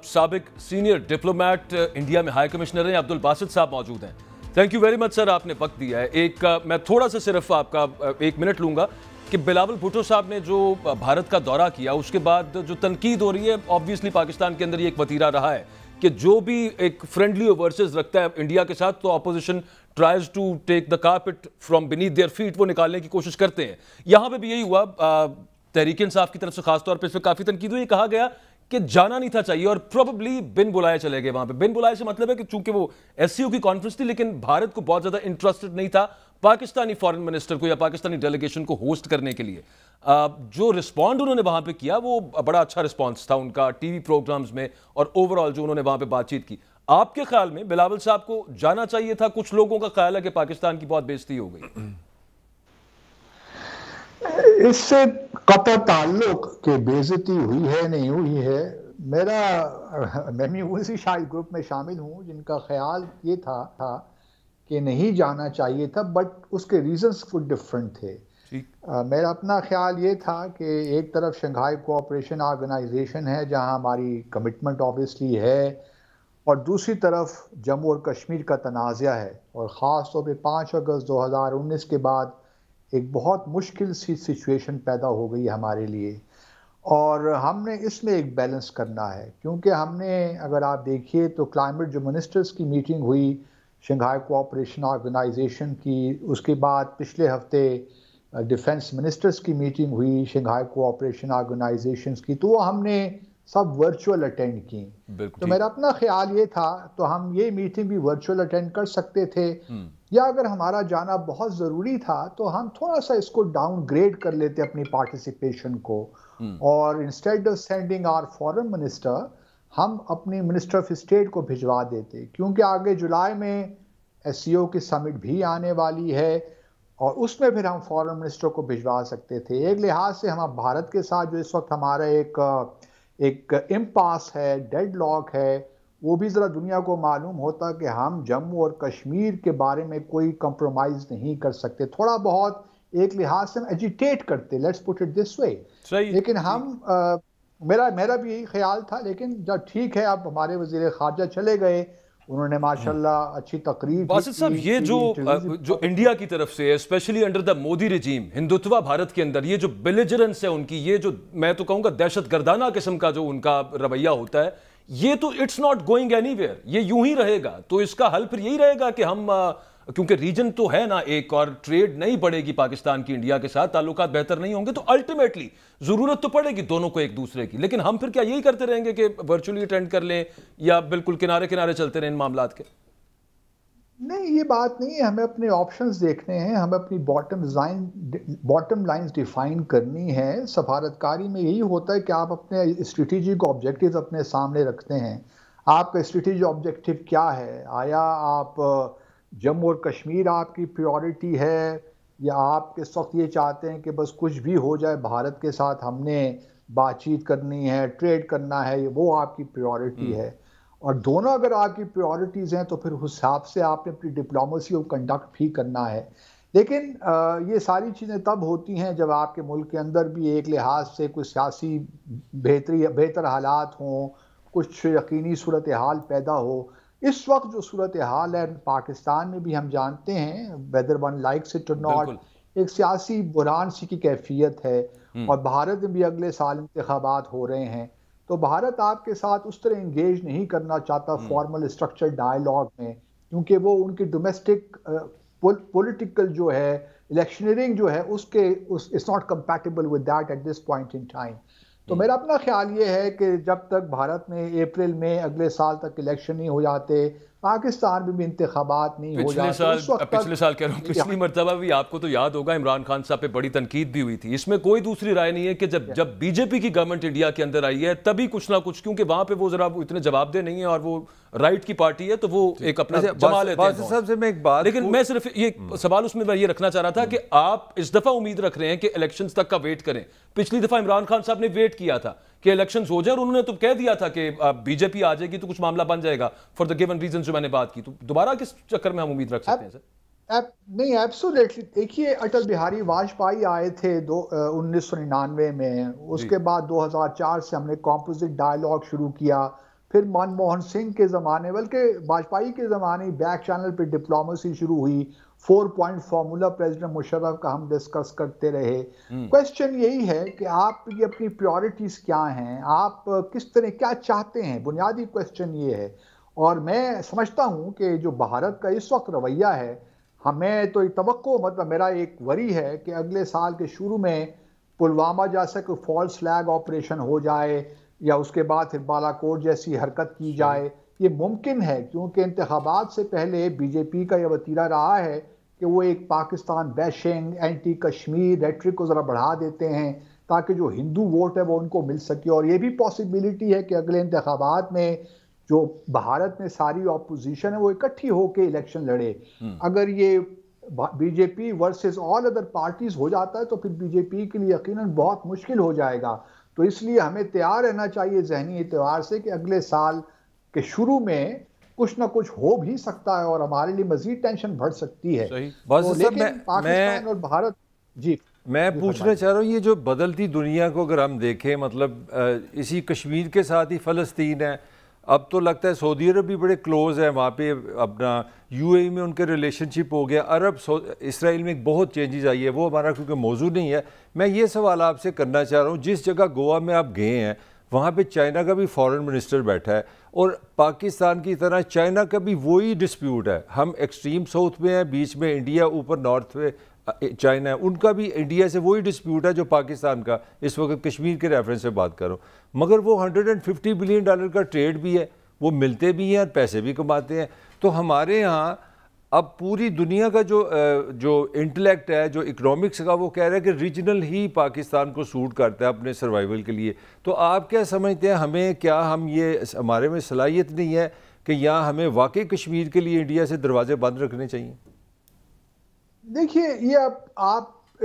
साबिक senior diplomat India में high commissioner हैं अब्दुल बासित साहब मौजूद हैं। Thank you very much sir, आपने वक्त दिया है। मैं थोड़ा सा सिर्फ आपका 1 मिनट लूंगा कि बिलावल भुट्टो साहब ने जो भारत का दौरा किया उसके बाद जो तनकीद हो रही है, ऑब्वियसली पाकिस्तान के अंदर ये एक वतीरा रहा है कि जो भी एक फ्रेंडली ओवरसेस रखता है इंडिया के साथ तो opposition tries to take the carpet from beneath their feet, वो निकालने की कोशिश करते हैं। यहां पे भी यही हुआ। तहरीक इंसाफ की तरफ से खासतौर पर इस पर काफी तनकीद हुई, कहा गया कि जाना नहीं था चाहिए और प्रोबेबली बिन बुलाए चले गए वहां पे। बिन बुलाए से मतलब है कि चूंकि वो एससीओ की कॉन्फ्रेंस थी लेकिन भारत को बहुत ज्यादा इंटरेस्टेड नहीं था पाकिस्तानी फॉरेन मिनिस्टर को या पाकिस्तानी डेलीगेशन को होस्ट करने के लिए। जो रिस्पॉन्ड उन्होंने वहां पे किया वो बड़ा अच्छा रिस्पॉन्स था उनका टीवी प्रोग्राम्स में और ओवरऑल जो उन्होंने वहां पे बातचीत की। आपके ख्याल में बिलावल साहब को जाना चाहिए था? कुछ लोगों का ख्याल है कि पाकिस्तान की बहुत बेइज्जती हो गई। इससे कतई ताल्लुक कि बेइज्जती हुई है नहीं हुई है, मैं भी उसी शायद ग्रुप में शामिल हूँ जिनका ख्याल ये था कि नहीं जाना चाहिए था, बट उसके रीजंस कुछ डिफरेंट थे। मेरा अपना ख्याल ये था कि एक तरफ शंघाई कोऑपरेशन ऑर्गेनाइजेशन है जहाँ हमारी कमिटमेंट ऑब्वियसली है, और दूसरी तरफ जम्मू और कश्मीर का तनाज़ा है, और ख़ास तौर पे 5 अगस्त 2019 के बाद एक बहुत मुश्किल सी सिचुएशन पैदा हो गई हमारे लिए, और हमने इसमें एक बैलेंस करना है। क्योंकि हमने, अगर आप देखिए तो क्लाइमेट जो मिनिस्टर्स की मीटिंग हुई शंघाई कोऑपरेशन ऑर्गेनाइजेशन की, उसके बाद पिछले हफ्ते डिफेंस मिनिस्टर्स की मीटिंग हुई शंघाई कोऑपरेशन ऑर्गेनाइजेशंस की, तो वो हमने सब वर्चुअल अटेंड की। तो मेरा अपना ख्याल ये था, तो हम ये मीटिंग भी वर्चुअल अटेंड कर सकते थे, या अगर हमारा जाना बहुत ज़रूरी था तो हम थोड़ा सा इसको डाउनग्रेड कर लेते अपनी पार्टिसिपेशन को, और instead of sending our foreign minister हम अपनी मिनिस्टर ऑफ स्टेट को भिजवा देते, क्योंकि आगे जुलाई में एससीओ की समिट भी आने वाली है और उसमें फिर हम फॉरेन मिनिस्टर को भिजवा सकते थे। एक लिहाज से हम भारत के साथ जो इस वक्त हमारा एक इम्पास है, डेडलॉक है, वो भी ज़रा दुनिया को मालूम होता कि हम जम्मू और कश्मीर के बारे में कोई कंप्रोमाइज़ नहीं कर सकते। थोड़ा बहुत एक लिहाज से हम एजिटेट करते, let's put it this way, लेकिन हम मेरा भी यही ख्याल था। लेकिन जब ठीक है, अब हमारे वज़ीर ख़ारजा चले गए, उन्होंने माशाल्लाह अच्छी तकरीर। बासित साहब, ये जो इंडिया की तरफ से specially under the Modi regime Hindutva Bharat के अंदर ये जो बेलिजरेंस है उनकी, ये जो मैं तो कहूँगा दहशतगर्दाना किस्म का जो उनका रवैया होता है, ये तो इट्स नॉट गोइंग एनीवेयर, ये यूं ही रहेगा। तो इसका हल फिर यही रहेगा कि हम, क्योंकि रीजन तो है ना एक, और ट्रेड नहीं बढ़ेगी पाकिस्तान की इंडिया के साथ, ताल्लुकात बेहतर नहीं होंगे, तो अल्टीमेटली जरूरत तो पड़ेगी दोनों को एक दूसरे की। लेकिन हम फिर क्या यही करते रहेंगे कि वर्चुअली अटेंड कर लें या बिल्कुल किनारे किनारे चलते रहें इन मामलात के? नहीं, ये बात नहीं है। हमें अपने ऑप्शंस देखने हैं, हमें अपनी बॉटम लाइंस डिफाइन करनी है। सफारतकारी में यही होता है कि आप अपने स्ट्रेटेजिक ऑब्जेक्टिव्स अपने सामने रखते हैं। आपका स्ट्रेटेजिक ऑब्जेक्टिव क्या है? आया आप जम्मू और कश्मीर आपकी प्रायोरिटी है, या आप इस वक्त ये चाहते हैं कि बस कुछ भी हो जाए भारत के साथ हमने बातचीत करनी है, ट्रेड करना है, वो आपकी प्रायोरिटी है? और दोनों अगर आपकी प्रायोरिटीज़ हैं तो फिर उस हिसाब से आपने अपनी डिप्लोमेसी को कंडक्ट भी करना है। लेकिन ये सारी चीज़ें तब होती हैं जब आपके मुल्क के अंदर भी एक लिहाज से कुछ सियासी बेहतर हालात हों, कुछ यकीनी सूरत हाल पैदा हो। इस वक्त जो सूरत हाल है पाकिस्तान में भी हम जानते हैं, वेदर वन लाइक्स इट और नॉट, एक सियासी बुरान सी की कैफियत है, और भारत में भी अगले साल इंतखाबात हो रहे हैं। तो भारत आपके साथ उस तरह इंगेज नहीं करना चाहता फॉर्मल स्ट्रक्चर डायलॉग में, क्योंकि वो उनकी डोमेस्टिक पॉलिटिकल जो है इलेक्शनरिंग जो है उसके it's not compatible with that at this point in time. तो मेरा अपना ख्याल ये है कि जब तक भारत में अप्रैल में अगले साल तक इलेक्शन नहीं हो जाते, पाकिस्तान में भी इंतखाबात नहीं हो जाते। पिछले साल कह रहा हूँ, पिछली मरतबा भी आपको तो याद होगा इमरान खान साहब पे बड़ी तनकीद भी हुई थी। इसमें कोई दूसरी राय नहीं है कि जब बीजेपी की गवर्नमेंट इंडिया के अंदर आई है तभी कुछ ना कुछ, क्योंकि वहां पे वो जरा इतने जवाबदेह नहीं है और वो राइट की पार्टी है, तो वो एक अपना जमा लेते हैं। लेकिन मैं सिर्फ ये सवाल उसमें मैं ये रखना चाह रहा था कि आप इस दफा उम्मीद रख रहे हैं कि इलेक्शन तक का वेट करें। पिछली दफा इमरान खान साहब ने वेट किया था कि इलेक्शंस हो जाए और उन्होंने तो कह दिया था कि बीजेपी आ जाएगी तो कुछ मामला बन जाएगा फॉर द गिवन रीजन जो मैंने बात की। तो दोबारा किस चक्कर में हम उम्मीद रख सकते हैं सर? नहीं, एब्सोल्युटली। देखिए, अटल बिहारी वाजपेयी आए थे 1999 में, उसके बाद 2004 से हमने कॉम्पोजिट डायलॉग शुरू किया, फिर मनमोहन सिंह के ज़माने, बल्कि वाजपेयी के ज़माने बैक चैनल पे डिप्लोमेसी शुरू हुई, 4 पॉइंट फार्मूला प्रेसिडेंट मुशर्रफ का हम डिस्कस करते रहे। क्वेश्चन यही है कि आप की अपनी प्रायोरिटीज़ क्या हैं, आप किस तरह क्या चाहते हैं, बुनियादी क्वेश्चन ये है। और मैं समझता हूँ कि जो भारत का इस वक्त रवैया है, हमें तो तवक्को, मतलब मेरा एक वरी है कि अगले साल के शुरू में पुलवामा जैसा कोई फॉल्स फ्लैग ऑपरेशन हो जाए या उसके बाद फिर बालाकोट जैसी हरकत की जाए। ये मुमकिन है क्योंकि इंतखाबात से पहले बीजेपी का यह वतीरा रहा है कि वो एक Pakistan bashing, anti Kashmir rhetoric को ज़रा बढ़ा देते हैं ताकि जो हिंदू वोट है वो उनको मिल सके। और ये भी पॉसिबिलिटी है कि अगले इंतखाबात में जो भारत में सारी ऑपोजिशन है वो इकट्ठी होकर इलेक्शन लड़े। अगर ये BJP versus all other parties हो जाता है तो फिर बीजेपी के लिए यकीनन बहुत मुश्किल हो जाएगा। तो इसलिए हमें तैयार रहना चाहिए जहनी एतबार से कि अगले साल के शुरू में कुछ ना कुछ हो भी सकता है और हमारे लिए मजीद टेंशन बढ़ सकती है। तो लेकिन पाकिस्तान और भारत, जी मैं पूछना चाह रहा हूँ, ये जो बदलती दुनिया को अगर हम देखें, मतलब इसी कश्मीर के साथ ही फ़लस्तीन है, अब तो लगता है सऊदी अरब भी बड़े क्लोज़ है वहाँ पे, अपना यूएई में उनके रिलेशनशिप हो गया, अरब इसराइल में एक बहुत चेंजेस आई है, वो हमारा क्योंकि मौजू नहीं है। मैं ये सवाल आपसे करना चाह रहा हूँ, जिस जगह गोवा में आप गए हैं वहाँ पे चाइना का भी फॉरेन मिनिस्टर बैठा है और पाकिस्तान की तरह चाइना का भी वही डिस्प्यूट है। हम एक्सट्रीम साउथ में हैं, बीच में इंडिया, ऊपर नॉर्थ में चाइना है, उनका भी इंडिया से वही डिस्प्यूट है जो पाकिस्तान का। इस वक्त कश्मीर के रेफरेंस से बात करूं, मगर वो $150 बिलियन का ट्रेड भी है, वो मिलते भी हैं और पैसे भी कमाते हैं। तो हमारे यहाँ अब पूरी दुनिया का जो इंटेलेक्ट है, जो इकोनॉमिक्स का, वो कह रहा है कि रीजनल ही पाकिस्तान को सूट करता है अपने सर्वाइवल के लिए। तो आप क्या समझते हैं, हमें क्या हमारे में सलाहियत नहीं है कि यहाँ हमें वाकई कश्मीर के लिए इंडिया से दरवाजे बंद रखने चाहिए? देखिए,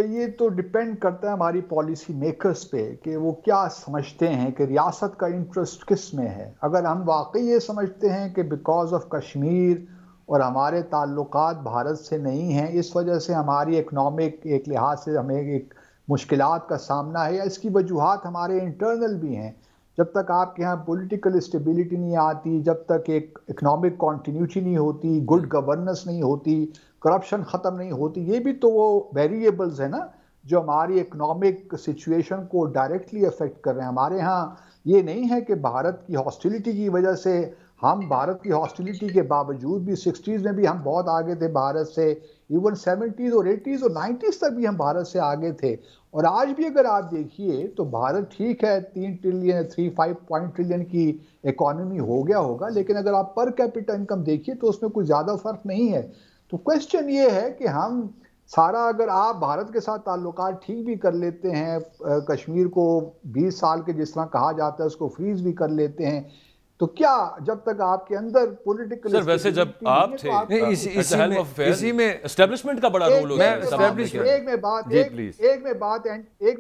ये तो डिपेंड करता है हमारी पॉलिसी मेकर्स पे कि वो क्या समझते हैं कि रियासत का इंटरेस्ट किस में है। अगर हम वाकई ये समझते हैं कि बिकॉज ऑफ कश्मीर और हमारे ताल्लुकात भारत से नहीं हैं, इस वजह से हमारी इकनॉमिक एक लिहाज से हमें एक मुश्किलात का सामना है, या इसकी वजूहात हमारे इंटरनल भी हैं। जब तक आपके यहाँ पॉलिटिकल स्टेबिलिटी नहीं आती, जब तक एक इकनॉमिक कॉन्टीन्यूटी नहीं होती, गुड गवर्नेंस नहीं होती, करप्शन ख़त्म नहीं होती, ये भी तो वो वेरिएबल्स है ना जो हमारी इकनॉमिक सिचुएशन को डायरेक्टली अफेक्ट कर रहे हैं। हमारे यहाँ ये नहीं है कि भारत की हॉस्टिलिटी की वजह से, हम भारत की हॉस्टिलिटी के बावजूद भी 60s में भी हम बहुत आगे थे भारत से, इवन 70s और 80s और 90s तक भी हम भारत से आगे थे। और आज भी अगर आप देखिए तो भारत ठीक है 3 ट्रिलियन 3-5 ट्रिलियन की इकोनॉमी हो गया होगा, लेकिन अगर आप पर कैपिटा इनकम देखिए तो उसमें कुछ ज़्यादा फर्क नहीं है। तो क्वेश्चन ये है कि हम सारा, अगर आप भारत के साथ ताल्लुकात ठीक भी कर लेते हैं, कश्मीर को 20 साल के जिस तरह कहा जाता है उसको फ्रीज भी कर लेते हैं, तो क्या जब तक आपके अंदर पॉलिटिकल, सर वैसे जब आप थे इसी में एस्टेब्लिशमेंट का बड़ा रोल होगा। एक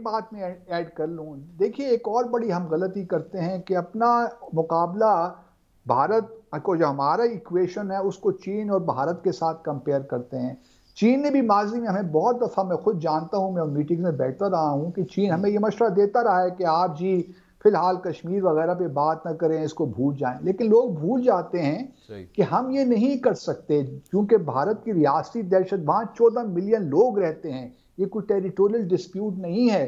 बात में ऐड कर लूं। देखिए, एक और बड़ी हम गलती करते हैं कि अपना मुकाबला भारत को, जो हमारा इक्वेशन है उसको चीन और भारत के साथ कंपेयर करते हैं। चीन ने भी माजी में हमें बहुत दफ़ा, मैं खुद जानता हूं, मैं मीटिंग में बैठता रहा हूं कि चीन हमें ये मशवरा देता रहा है कि आप जी फिलहाल कश्मीर वगैरह पे बात ना करें, इसको भूल जाएं। लेकिन लोग भूल जाते हैं कि हम ये नहीं कर सकते क्योंकि भारत की रियासती दहशत, वहाँ 14 मिलियन लोग रहते हैं, ये कोई टेरिटोरियल डिस्प्यूट नहीं है।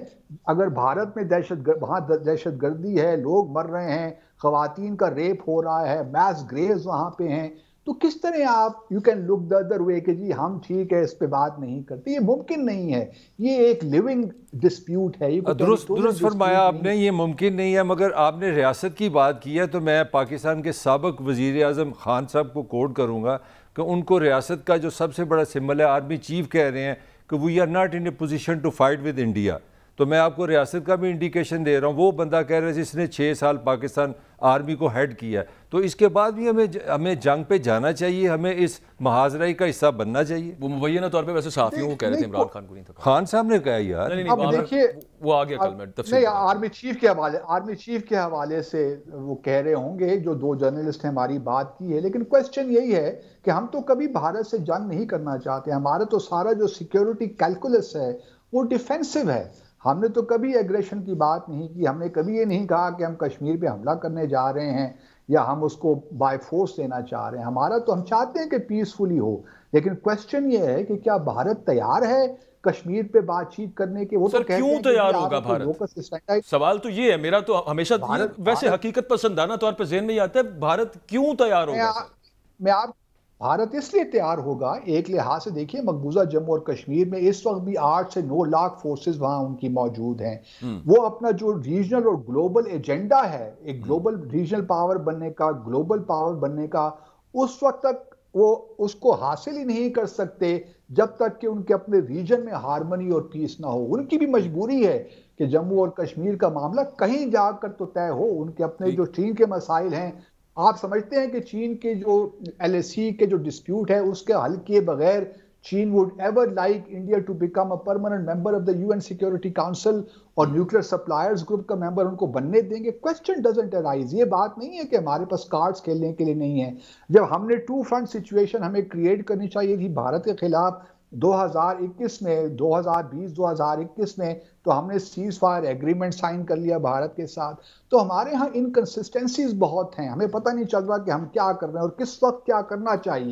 अगर भारत में वहाँ दहशतगर्दी है, लोग मर रहे हैं, खवातीन का रेप हो रहा है, मैस ग्रेव्स वहाँ पे हैं, तो किस तरह आप you can look the other way कि जी हम ठीक है इस पे बात नहीं करते? ये मुमकिन नहीं है। ये एक लिविंग डिस्प्यूट है। ये दुरुस्त फरमाया आपने, ये मुमकिन नहीं है। मगर आपने रियासत की बात की है तो मैं पाकिस्तान के साबिक वज़ीर आज़म खान साहब को कोट करूँगा कि उनको रियासत का जो सबसे बड़ा सिंबल है, आर्मी चीफ कह रहे हैं कि we are not in a position to fight with India. तो मैं आपको रियासत का भी इंडिकेशन दे रहा हूँ, वो बंदा कह रहा है जिसने 6 साल पाकिस्तान आर्मी को हेड किया। तो इसके बाद भी हमें जंग पे जाना चाहिए, हमें इस महाजराई का हिस्सा बनना चाहिए। वो मुबैना तौर पे वैसे साथियों को कह रहे थे, इमरान खान को नहीं था। खान साहब ने कहा यार, अब देखिए वो आ गया कल में नहीं, आर्मी चीफ के हवाले से वो कह रहे होंगे, जो 2 जर्नलिस्ट ने हमारी बात की है। लेकिन क्वेश्चन यही है कि हम तो कभी भारत से जंग नहीं करना चाहते। हमारा तो सारा जो सिक्योरिटी कैलकुलस है वो डिफेंसिव है। हमने तो कभी एग्रेशन की बात नहीं की। हमने कभी ये नहीं कहा कि हम कश्मीर पे हमला करने जा रहे हैं या हम उसको बाय फोर्स लेना चाह रहे हैं। हमारा तो हम चाहते हैं कि पीसफुली हो, लेकिन क्वेश्चन ये है कि क्या भारत तैयार है कश्मीर पे बातचीत करने के? वो सर तो कहते क्यों हैं कि तैयार आप होगा अपने भारत? Locus standard. सवाल तो ये है मेरा, तो हमेशा भारत वैसे भारत हकीकत पसंदाना तौर पे जेहन में ही आता है, भारत क्यों तैयार मैं होगा आ, सर? मैं आप भारत इसलिए तैयार होगा, एक लिहाज से देखिए मकबूजा जम्मू और कश्मीर में इस वक्त भी 8 से 9 लाख फोर्सेस वहां उनकी मौजूद हैं। वो अपना जो रीजनल और ग्लोबल एजेंडा है, एक ग्लोबल रीजनल पावर बनने का, ग्लोबल पावर बनने का, उस वक्त तक वो उसको हासिल ही नहीं कर सकते जब तक कि उनके अपने रीजन में हार्मनी और पीस ना हो। उनकी भी मजबूरी है कि जम्मू और कश्मीर का मामला कहीं जाकर तो तय हो। उनके अपने जो चीन के मसाइल हैं, आप समझते हैं कि चीन के जो LAC के जो डिस्प्यूट है उसके हल किए बगैर चीन would ever like India to become a permanent member of the UN security council और न्यूक्लियर सप्लायर्स ग्रुप का मेंबर उनको बनने देंगे? Question doesn't arise. ये बात नहीं है कि हमारे पास कार्ड्स खेलने के लिए नहीं है। जब हमने टू फ्रंट सिचुएशन हमें क्रिएट करनी चाहिए थी भारत के खिलाफ 2021 में, 2020-2021 में, तो हमने सीज फायर एग्रीमेंट साइन कर लिया भारत के साथ। तो हमारे यहाँ इनकंसिस्टेंसीज बहुत हैं, हमें पता नहीं चल रहा कि हम क्या कर रहे हैं और किस वक्त क्या करना चाहिए।